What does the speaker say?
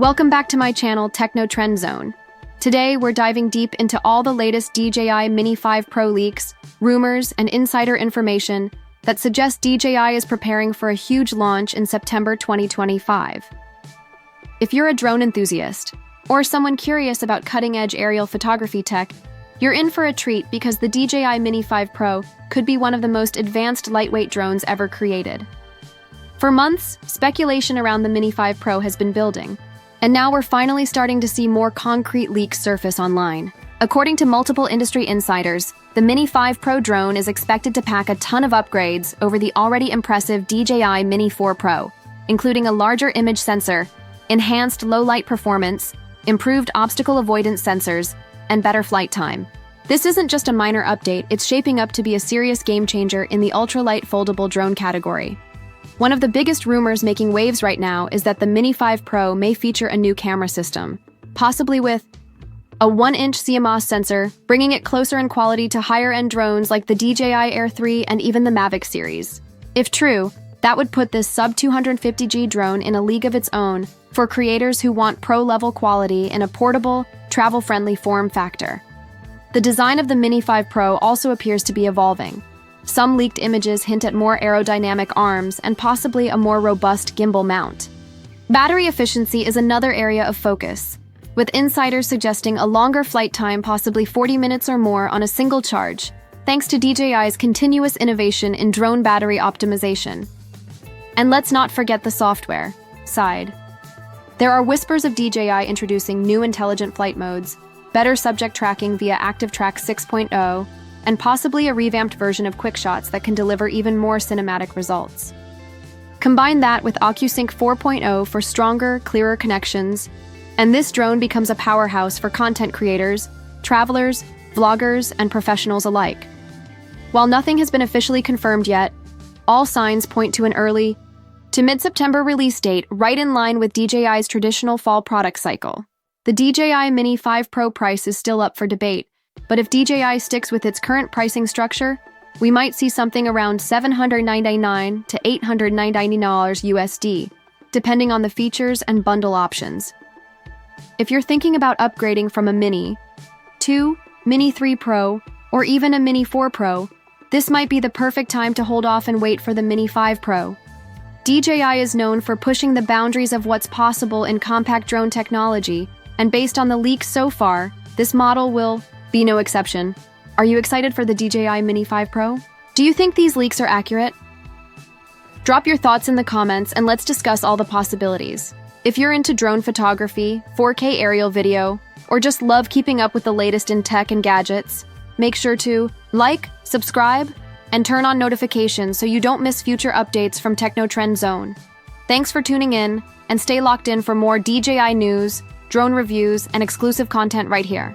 Welcome back to my channel, Techno Trend Zone. Today, we're diving deep into all the latest DJI Mini 5 Pro leaks, rumors, and insider information that suggest DJI is preparing for a huge launch in September 2025. If you're a drone enthusiast, or someone curious about cutting-edge aerial photography tech, you're in for a treat because the DJI Mini 5 Pro could be one of the most advanced lightweight drones ever created. For months, speculation around the Mini 5 Pro has been building, and now we're finally starting to see more concrete leaks surface online. According to multiple industry insiders, the Mini 5 Pro drone is expected to pack a ton of upgrades over the already impressive DJI Mini 4 Pro, including a larger image sensor, enhanced low-light performance, improved obstacle avoidance sensors, and better flight time. This isn't just a minor update, it's shaping up to be a serious game-changer in the ultralight foldable drone category. One of the biggest rumors making waves right now is that the Mini 5 Pro may feature a new camera system, possibly with a 1-inch CMOS sensor, bringing it closer in quality to higher-end drones like the DJI Air 3 and even the Mavic series. If true, that would put this sub-250G drone in a league of its own for creators who want pro-level quality in a portable, travel-friendly form factor. The design of the Mini 5 Pro also appears to be evolving. Some leaked images hint at more aerodynamic arms and possibly a more robust gimbal mount. Battery efficiency is another area of focus, with insiders suggesting a longer flight time, possibly 40 minutes or more on a single charge, thanks to DJI's continuous innovation in drone battery optimization. And let's not forget the software side. There are whispers of DJI introducing new intelligent flight modes, better subject tracking via ActiveTrack 6.0, and possibly a revamped version of QuickShots that can deliver even more cinematic results. Combine that with OcuSync 4.0 for stronger, clearer connections, and this drone becomes a powerhouse for content creators, travelers, vloggers, and professionals alike. While nothing has been officially confirmed yet, all signs point to an early to mid-September release date, right in line with DJI's traditional fall product cycle. The DJI Mini 5 Pro price is still up for debate, but if DJI sticks with its current pricing structure, we might see something around $799 to $899 USD, depending on the features and bundle options. If you're thinking about upgrading from a Mini 2, Mini 3 Pro, or even a Mini 4 Pro, this might be the perfect time to hold off and wait for the Mini 5 Pro. DJI is known for pushing the boundaries of what's possible in compact drone technology, and based on the leaks so far, this model will be no exception. Are you excited for the DJI Mini 5 Pro? Do you think these leaks are accurate? Drop your thoughts in the comments and let's discuss all the possibilities. If you're into drone photography, 4K aerial video, or just love keeping up with the latest in tech and gadgets, make sure to like, subscribe, and turn on notifications so you don't miss future updates from Techno Trend Zone. Thanks for tuning in, and stay locked in for more DJI news, drone reviews, and exclusive content right here.